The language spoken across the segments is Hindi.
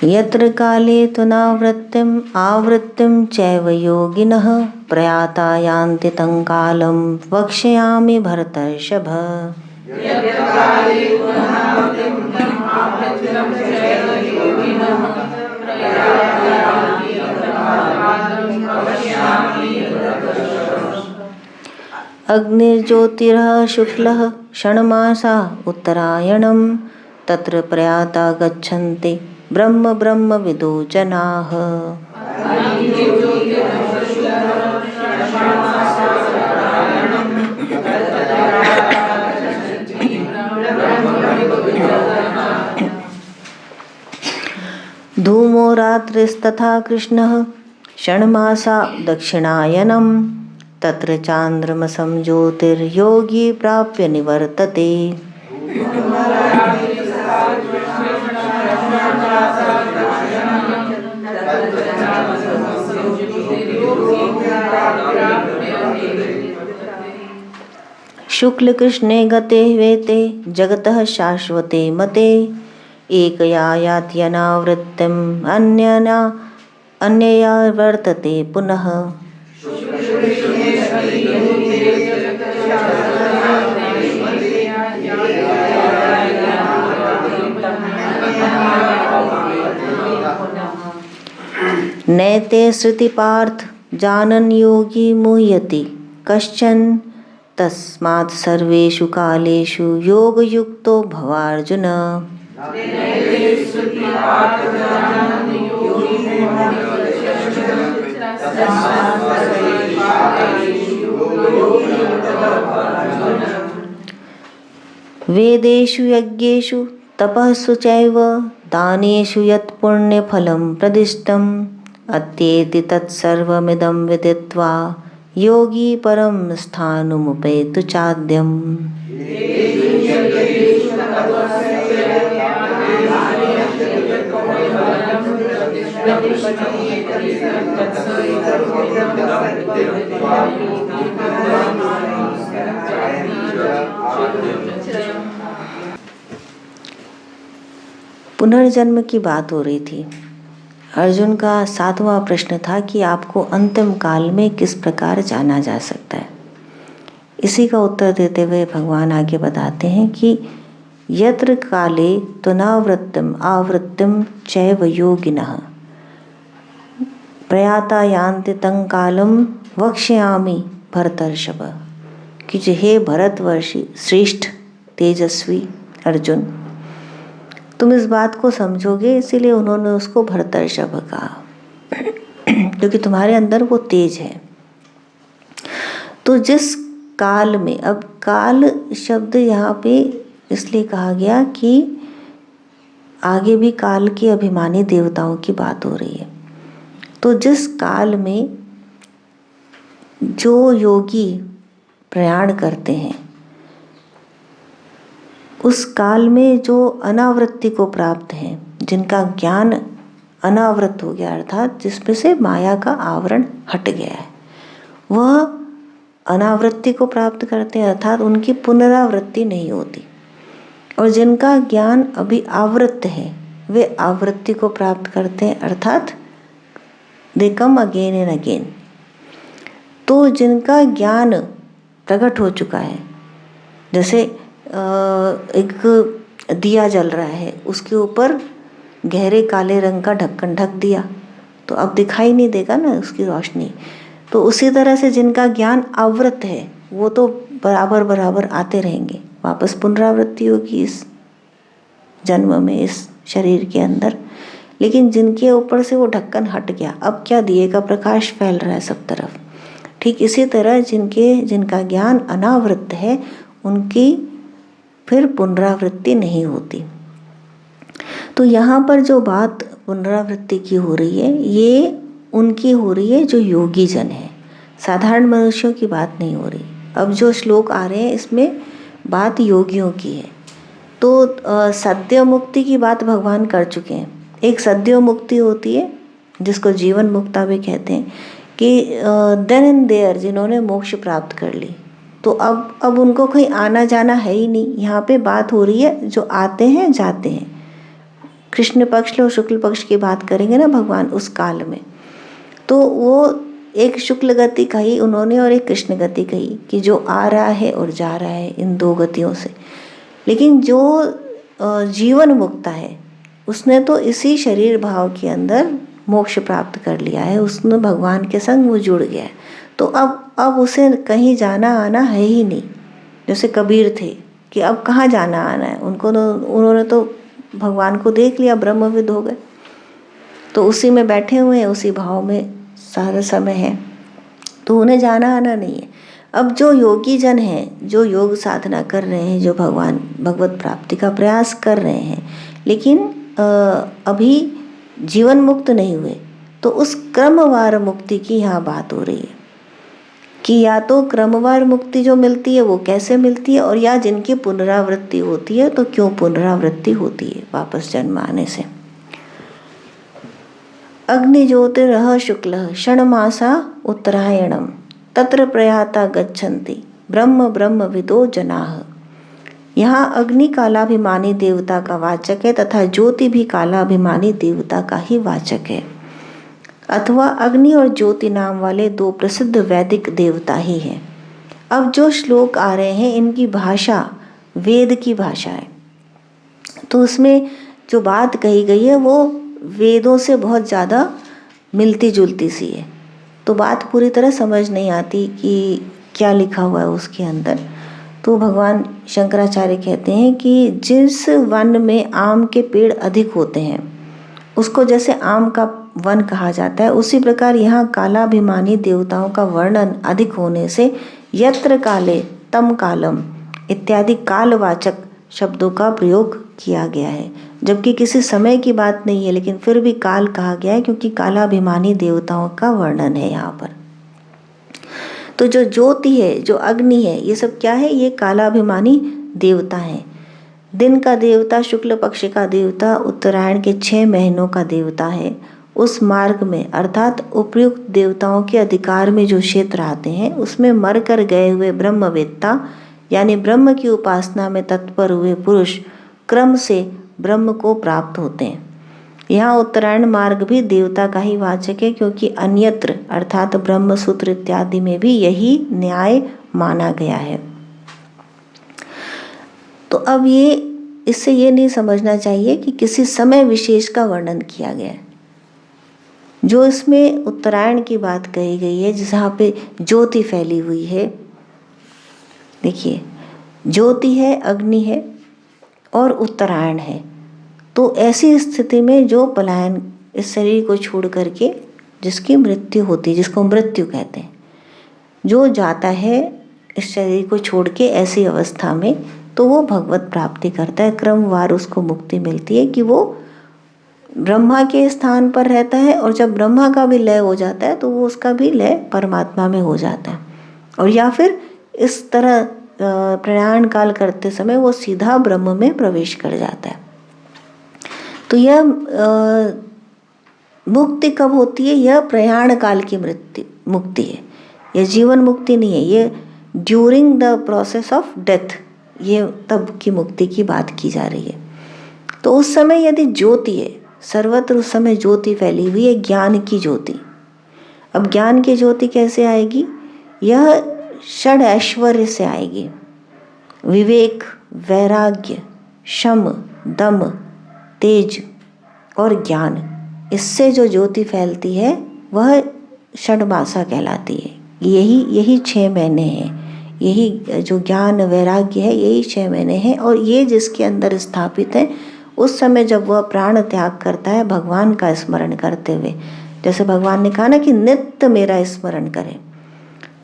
यत्र काले त्वनावृत्तिम् आवृत्तिं चैव योगिनः प्रयाता यान्ति तं कालं वक्ष्यामि भरतर्षभ। अग्निर्ज्योतिरः शुक्लः षण्मासा उत्तरायणं तत्र प्रयाता गच्छन्ति ब्रह्म ब्रह्म विदो जनाः। धूमो रात्रिस्तथा कृष्णः षण्मासा दक्षिणायनं तत्र चान्द्रमसं ज्योतिर्योगी प्राप्य निवर्तते। शुक्ल कृष्णे गते वेते जगतः शाश्वते मते एकया यात्यनावृत्तिम् अन्यया वर्तते पुनः। नैते श्रुति पार्थ जानन् योगी मुह्यति कश्चन तस्मात् सर्वेषु कालेषु योगयुक्तो भवार्जुन। वेदेषु यज्ञेषु तपःसु चैव दानेषु यत् पुण्यफलं प्रदिष्टम् अत्येति तत्सर्वमिदं विदित्वा योगी परं स्थानमुपैतु चाद्यम्। पुनर्जन्म की बात हो रही थी। अर्जुन का 7वां प्रश्न था कि आपको अंतिम काल में किस प्रकार जाना जा सकता है। इसी का उत्तर देते हुए भगवान आगे बताते हैं कि यत्र काले त्वनावृत्तिम् आवृत्तिं चैव योगिनः प्रयाता यान्ति तं कालं वक्ष्यामि भरतर्षभ। कि हे भरतवर्षी श्रेष्ठ तेजस्वी अर्जुन, तुम इस बात को समझोगे, इसीलिए उन्होंने उसको भरतर्षभ कहा क्योंकि तुम्हारे अंदर वो तेज है। तो जिस काल में, अब काल शब्द यहाँ पे इसलिए कहा गया कि आगे भी काल के अभिमानी देवताओं की बात हो रही है। तो जिस काल में जो योगी प्रयाण करते हैं, उस काल में जो अनावृत्ति को प्राप्त हैं, जिनका ज्ञान अनावृत हो गया अर्थात जिसमें से माया का आवरण हट गया है, वह अनावृत्ति को प्राप्त करते हैं अर्थात उनकी पुनरावृत्ति नहीं होती। और जिनका ज्ञान अभी आवृत्त है वे आवृत्ति को प्राप्त करते हैं अर्थात दे कम अगेन एंड अगेन। तो जिनका ज्ञान प्रकट हो चुका है, जैसे एक दिया जल रहा है, उसके ऊपर गहरे काले रंग का ढक्कन ढक दिया तो अब दिखाई नहीं देगा ना उसकी रोशनी। तो उसी तरह से जिनका ज्ञान आवृत है वो तो बराबर बराबर आते रहेंगे, वापस पुनरावृत्ति होगी इस जन्म में इस शरीर के अंदर। लेकिन जिनके ऊपर से वो ढक्कन हट गया, अब क्या दिए का प्रकाश फैल रहा है सब तरफ। ठीक इसी तरह जिनका ज्ञान अनावृत है उनकी फिर पुनरावृत्ति नहीं होती। तो यहाँ पर जो बात पुनरावृत्ति की हो रही है ये उनकी हो रही है जो योगी जन है, साधारण मनुष्यों की बात नहीं हो रही। अब जो श्लोक आ रहे हैं इसमें बात योगियों की है। तो सद्य मुक्ति की बात भगवान कर चुके हैं। एक सद्य मुक्ति होती है जिसको जीवन मुक्ता भी कहते हैं कि देन एंड देयर जिन्होंने मोक्ष प्राप्त कर ली, तो अब उनको कहीं आना जाना है ही नहीं। यहाँ पे बात हो रही है जो आते हैं जाते हैं, कृष्ण पक्ष और शुक्ल पक्ष की बात करेंगे ना भगवान उस काल में, तो वो एक शुक्ल गति कही उन्होंने और एक कृष्ण गति कही कि जो आ रहा है और जा रहा है इन दो गतियों से। लेकिन जो जीवन मुक्त है उसने तो इसी शरीर भाव के अंदर मोक्ष प्राप्त कर लिया है, उसने भगवान के संग वो जुड़ गया है। तो अब उसे कहीं जाना आना है ही नहीं। जैसे कबीर थे कि अब कहाँ जाना आना है उनको, तो उन्होंने तो भगवान को देख लिया, ब्रह्मविद हो गए, तो उसी में बैठे हुए हैं, उसी भाव में सारा समय है, तो उन्हें जाना आना नहीं है। अब जो योगी जन हैं, जो योग साधना कर रहे हैं, जो भगवत प्राप्ति का प्रयास कर रहे हैं, लेकिन अभी जीवन मुक्त नहीं हुए, तो उस क्रमवार मुक्ति की यहाँ बात हो रही है कि या तो क्रमवार मुक्ति जो मिलती है वो कैसे मिलती है, और या जिनकी पुनरावृत्ति होती है तो क्यों पुनरावृत्ति होती है वापस जन्म आने से। अग्नि ज्योतिरः शुक्लः षण्मासा उत्तरायणम तत्र प्रयाता गच्छन्ति ब्रह्म ब्रह्मविदो जनाः। यहाँ अग्नि कालाभिमानी देवता का वाचक है तथा ज्योति भी कालाभिमानी देवता का ही वाचक है, अथवा अग्नि और ज्योति नाम वाले दो प्रसिद्ध वैदिक देवता ही हैं। अब जो श्लोक आ रहे हैं इनकी भाषा वेद की भाषा है, तो उसमें जो बात कही गई है वो वेदों से बहुत ज़्यादा मिलती जुलती सी है, तो बात पूरी तरह समझ नहीं आती कि क्या लिखा हुआ है उसके अंदर। तो भगवान शंकराचार्य कहते हैं कि जिस वन में आम के पेड़ अधिक होते हैं उसको जैसे आम का वन कहा जाता है, उसी प्रकार यहाँ कालाभिमानी देवताओं का वर्णन अधिक होने से यत्र काले तम कालम इत्यादि कालवाचक शब्दों का प्रयोग किया गया है, जबकि किसी समय की बात नहीं है, लेकिन फिर भी काल कहा गया है क्योंकि कालाभिमानी देवताओं का वर्णन है यहाँ पर। तो जो ज्योति है, जो अग्नि है, ये सब क्या है? ये कालाभिमानी देवता हैं। दिन का देवता, शुक्ल पक्ष का देवता, उत्तरायण के 6 महीनों का देवता है। उस मार्ग में अर्थात उपयुक्त देवताओं के अधिकार में जो क्षेत्र आते हैं उसमें मर कर गए हुए ब्रह्मवेत्ता यानी ब्रह्म की उपासना में तत्पर हुए पुरुष क्रम से ब्रह्म को प्राप्त होते हैं। यहाँ उत्तरायण मार्ग भी देवता का ही वाचक है, क्योंकि अन्यत्र अर्थात ब्रह्म सूत्र इत्यादि में भी यही न्याय माना गया है। तो अब इससे ये नहीं समझना चाहिए कि किसी समय विशेष का वर्णन किया गया है। जो इसमें उत्तरायण की बात कही गई है, जहाँ पे ज्योति फैली हुई है, देखिए ज्योति है, अग्नि है और उत्तरायण है। तो ऐसी स्थिति में जो पलायन इस शरीर को छोड़ करके जिसकी मृत्यु होती है, जिसको मृत्यु कहते हैं, जो जाता है इस शरीर को छोड़ के ऐसी अवस्था में, तो वो भगवत प्राप्ति करता है। क्रमवार उसको मुक्ति मिलती है कि वो ब्रह्मा के स्थान पर रहता है, और जब ब्रह्मा का भी लय हो जाता है तो वो उसका भी लय परमात्मा में हो जाता है, और या फिर इस तरह प्रयाण काल करते समय वो सीधा ब्रह्म में प्रवेश कर जाता है। तो यह मुक्ति कब होती है? यह प्रयाण काल की मुक्ति है, यह जीवन मुक्ति नहीं है, ये during the process of death, ये तब की मुक्ति की बात की जा रही है। तो उस समय यदि ज्योति है, सर्वत्र उस समय ज्योति फैली हुई है, ज्ञान की ज्योति। अब ज्ञान की ज्योति कैसे आएगी? यह षड ऐश्वर्य से आएगी, विवेक, वैराग्य, शम, दम, तेज और ज्ञान, इससे जो ज्योति फैलती है वह षडमासा कहलाती है। यही 6 महीने हैं, यही जो ज्ञान वैराग्य है यही 6 महीने हैं, और ये जिसके अंदर स्थापित है उस समय जब वह प्राण त्याग करता है भगवान का स्मरण करते हुए, जैसे भगवान ने कहा ना कि नित्य मेरा स्मरण करें,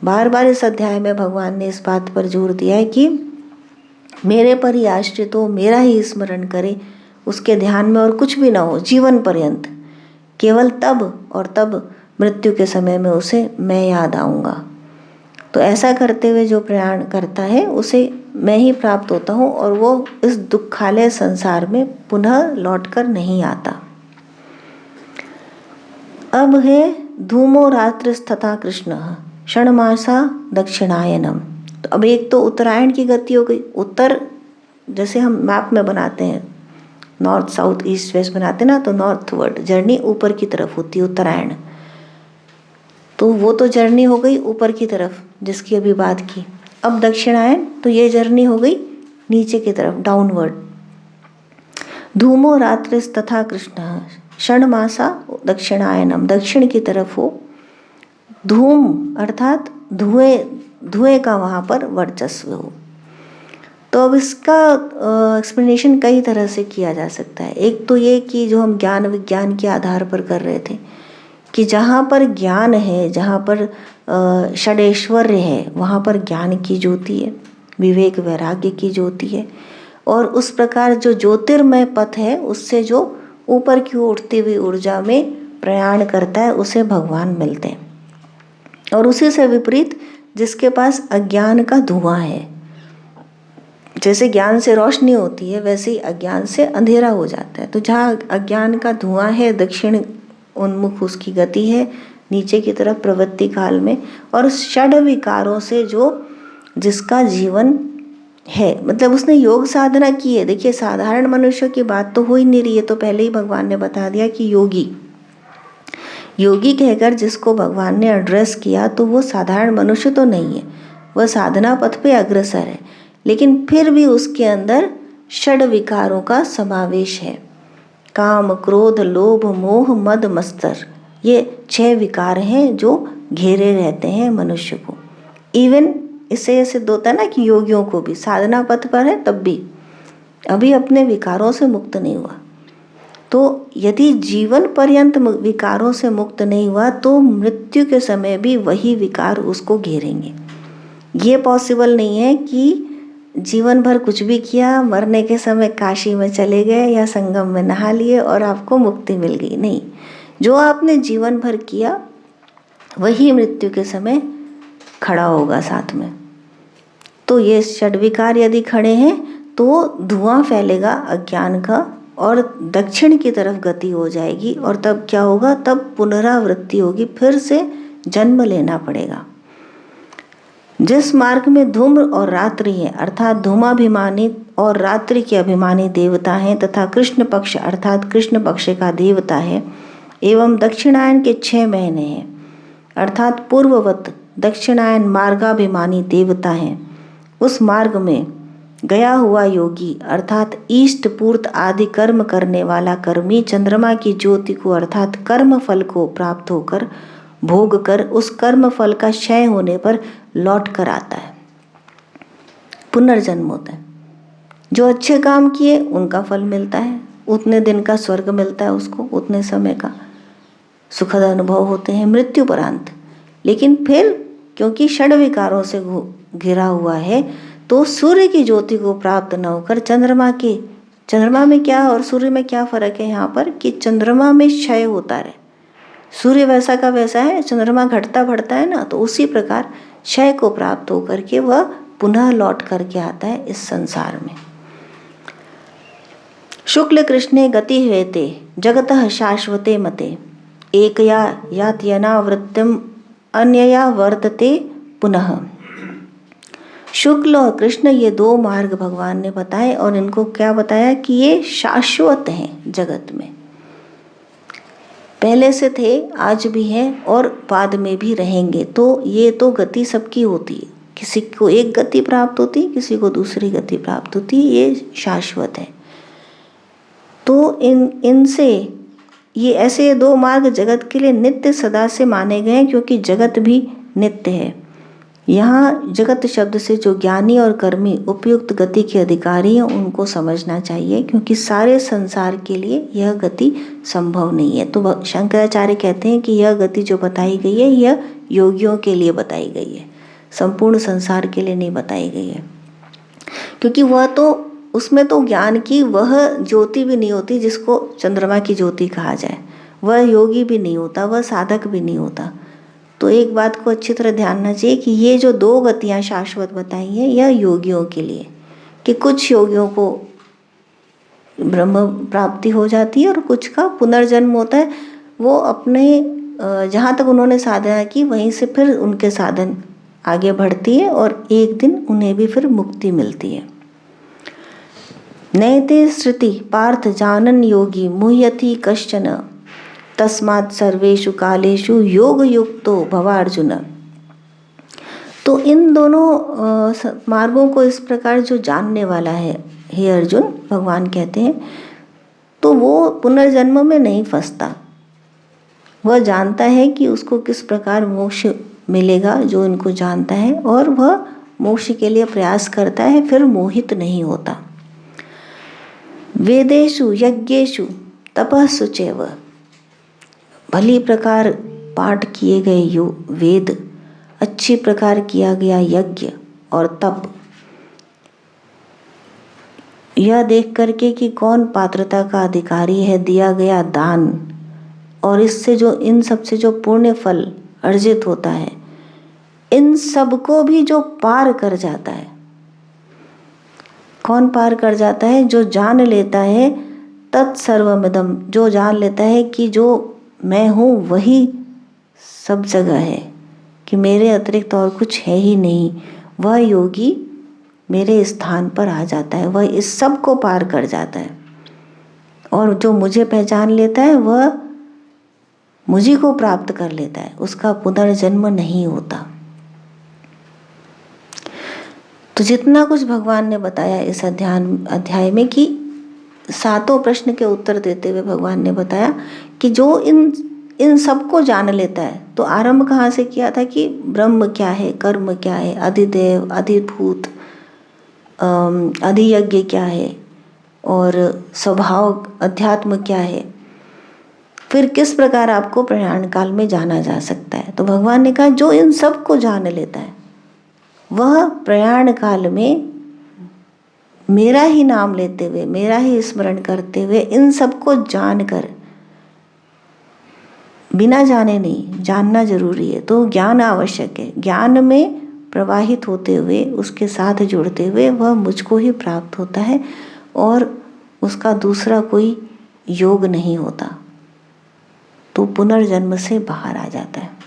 बार बार इस अध्याय में भगवान ने इस बात पर जोर दिया है कि मेरे पर ही आश्रित हो, मेरा ही स्मरण करे, उसके ध्यान में और कुछ भी ना हो जीवन पर्यंत, केवल तब और तब मृत्यु के समय में उसे मैं याद आऊँगा। तो ऐसा करते हुए जो प्रयाण करता है उसे मैं ही प्राप्त होता हूँ, और वो इस दुखालय संसार में पुनः लौटकर नहीं आता। अब है धूमो रात्रिस्तथा कृष्ण षण्मासा दक्षिणायनम। तो अब एक तो उत्तरायण की गति हो गई। उत्तर जैसे हम मैप में बनाते हैं, नॉर्थ साउथ ईस्ट वेस्ट बनाते ना, तो नॉर्थवर्ड जर्नी ऊपर की तरफ होती है, उत्तरायण। तो वो तो जर्नी हो गई ऊपर की तरफ जिसकी अभी बात की। अब दक्षिणायन, तो ये जर्नी हो गई नीचे की तरफ, डाउनवर्ड। धूमो रात्रिस तथा कृष्ण षण्मासा दक्षिणायनम, दक्षिण की तरफ हो। धूम अर्थात धुएं का वहाँ पर वर्चस्व हो। तो अब इसका एक्सप्लेनेशन कई तरह से किया जा सकता है। एक तो ये कि जो हम ज्ञान विज्ञान के आधार पर कर रहे थे कि जहाँ पर ज्ञान है, जहाँ पर षडैश्वर्य है, वहाँ पर ज्ञान की ज्योति है, विवेक वैराग्य की ज्योति है। और उस प्रकार जो ज्योतिर्मय पथ है, उससे जो ऊपर की उठती हुई ऊर्जा में प्रयाण करता है, उसे भगवान मिलते हैं। और उसी से विपरीत जिसके पास अज्ञान का धुआं है, जैसे ज्ञान से रोशनी होती है वैसे ही अज्ञान से अंधेरा हो जाता है। तो जहाँ अज्ञान का धुआं है, दक्षिण उन्मुख उसकी गति है, नीचे की तरफ प्रवृत्ति काल में। और षड विकारों से जो जिसका जीवन है, मतलब उसने योग साधना की है। देखिए साधारण मनुष्य की बात तो हो ही नहीं रही है, तो पहले ही भगवान ने बता दिया कि योगी कहकर जिसको भगवान ने एड्रेस किया, तो वो साधारण मनुष्य तो नहीं है, वह साधना पथ पे अग्रसर है। लेकिन फिर भी उसके अंदर षड विकारों का समावेश है। काम, क्रोध, लोभ, मोह, मद, मत्सर, ये 6 विकार हैं जो घेरे रहते हैं मनुष्य को। इवन इससे ये सिद्ध होता है ना कि योगियों को भी साधना पथ पर है तब भी अभी अपने विकारों से मुक्त नहीं हुआ। तो यदि जीवन पर्यंत विकारों से मुक्त नहीं हुआ, तो मृत्यु के समय भी वही विकार उसको घेरेंगे। ये पॉसिबल नहीं है कि जीवन भर कुछ भी किया, मरने के समय काशी में चले गए या संगम में नहा लिए और आपको मुक्ति मिल गई। नहीं, जो आपने जीवन भर किया वही मृत्यु के समय खड़ा होगा साथ में। तो ये षड्विकार यदि खड़े हैं तो धुआं फैलेगा अज्ञान का और दक्षिण की तरफ गति हो जाएगी। और तब क्या होगा, तब पुनरावृत्ति होगी, फिर से जन्म लेना पड़ेगा। जिस मार्ग में धूम्र और रात्रि है, अर्थात धूमाभिमानी और रात्रि के अभिमानी देवता हैं, तथा कृष्ण पक्ष अर्थात कृष्ण पक्ष का देवता है, एवं दक्षिणायन के 6 महीने हैं, अर्थात पूर्ववत दक्षिणायन मार्गाभिमानी देवता हैं। उस मार्ग में गया हुआ योगी अर्थात ईष्ट पूर्त आदि कर्म करने वाला कर्मी चंद्रमा की ज्योति को अर्थात कर्म फल को प्राप्त होकर भोग कर उस कर्म फल का क्षय होने पर लौट कर आता है, पुनर्जन्म होता है। जो अच्छे काम किए उनका फल मिलता है, उतने दिन का स्वर्ग मिलता है उसको, उतने समय का सुखद अनुभव होते हैं मृत्युपरांत। लेकिन फिर क्योंकि षड विकारों से घिरा हुआ है, तो सूर्य की ज्योति को प्राप्त न होकर चंद्रमा में क्या और सूर्य में क्या फर्क है यहाँ पर, कि चंद्रमा में क्षय होता रहे, सूर्य वैसा का वैसा है, चंद्रमा घटता बढ़ता है ना, तो उसी प्रकार क्षय को प्राप्त होकर के वह पुनः लौट करके आता है इस संसार में। शुक्ल कृष्णे गति हेते जगतः शाश्वते मते एकया यात्यनावृत्तिम अन्यया वर्तते पुनः। शुक्ल और कृष्ण ये 2 मार्ग भगवान ने बताए, और इनको क्या बताया कि ये शाश्वत हैं जगत में, पहले से थे, आज भी हैं और बाद में भी रहेंगे। तो ये तो गति सबकी होती है, किसी को एक गति प्राप्त होती, किसी को दूसरी गति प्राप्त होती, ये शाश्वत है। तो इनसे ये ऐसे 2 मार्ग जगत के लिए नित्य सदा से माने गए हैं, क्योंकि जगत भी नित्य है। यहाँ जगत शब्द से जो ज्ञानी और कर्मी उपयुक्त गति के अधिकारी हैं उनको समझना चाहिए, क्योंकि सारे संसार के लिए यह गति संभव नहीं है। तो शंकराचार्य कहते हैं कि यह गति जो बताई गई है यह योगियों के लिए बताई गई है, संपूर्ण संसार के लिए नहीं बताई गई है। क्योंकि वह तो उसमें तो ज्ञान की वह ज्योति भी नहीं होती जिसको चंद्रमा की ज्योति कहा जाए, वह योगी भी नहीं होता, वह साधक भी नहीं होता। तो एक बात को अच्छी तरह ध्यान रखना चाहिए कि ये जो 2 गतियाँ शाश्वत बताई हैं यह योगियों के लिए, कि कुछ योगियों को ब्रह्म प्राप्ति हो जाती है और कुछ का पुनर्जन्म होता है। वो अपने जहाँ तक उन्होंने साधना की वहीं से फिर उनके साधन आगे बढ़ती है और एक दिन उन्हें भी फिर मुक्ति मिलती है। नैते श्रुति पार्थ जानन योगी मुह्यति कश्चन तस्मात् सर्वेषु कालेषु योग युक्तो भवार्जुन। तो इन दोनों मार्गों को इस प्रकार जो जानने वाला है, हे अर्जुन, भगवान कहते हैं, तो वो पुनर्जन्म में नहीं फंसता। वह जानता है कि उसको किस प्रकार मोक्ष मिलेगा, जो इनको जानता है, और वह मोक्ष के लिए प्रयास करता है, फिर मोहित नहीं होता। वेदेषु यज्ञेषु तपस्सु चैव, भली प्रकार पाठ किए गए वेद, अच्छी प्रकार किया गया यज्ञ और तप, यह देख करके कि कौन पात्रता का अधिकारी है, दिया गया दान, और इससे जो इन सब से जो पुण्य फल अर्जित होता है, इन सब को भी जो पार कर जाता है। कौन पार कर जाता है? जो जान लेता है तत्सर्वमिदं, जो जान लेता है कि जो मैं हूँ वही सब जगह है, कि मेरे अतिरिक्त और कुछ है ही नहीं, वह योगी मेरे स्थान पर आ जाता है, वह इस सब को पार कर जाता है। और जो मुझे पहचान लेता है वह मुझी को प्राप्त कर लेता है, उसका पुनर्जन्म नहीं होता। तो जितना कुछ भगवान ने बताया इस अध्याय में, कि 7 प्रश्न के उत्तर देते हुए भगवान ने बताया कि जो इन सबको जान लेता है, तो आरंभ कहाँ से किया था कि ब्रह्म क्या है, कर्म क्या है, अधिदेव, अधिभूत, अधियज्ञ क्या है, और स्वभाव अध्यात्म क्या है, फिर किस प्रकार आपको प्रयाण काल में जाना जा सकता है। तो भगवान ने कहा जो इन सब को जान लेता है वह प्रयाण काल में मेरा ही नाम लेते हुए, मेरा ही स्मरण करते हुए, इन सबको जानकर, बिना जाने नहीं, जानना जरूरी है, तो ज्ञान आवश्यक है। ज्ञान में प्रवाहित होते हुए, उसके साथ जुड़ते हुए वह मुझको ही प्राप्त होता है, और उसका दूसरा कोई योग नहीं होता, तो पुनर्जन्म से बाहर आ जाता है।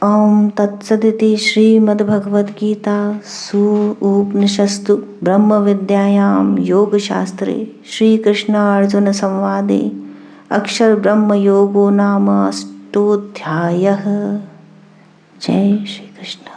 ओम तत्सदिति श्रीमद्भगवद्गीता उपनिषस्तु ब्रह्म विद्यायां योग शास्त्रे श्रीकृष्णार्जुन संवादे अक्षर ब्रह्म योगो नाम अष्टोऽध्यायः। जय श्री कृष्ण।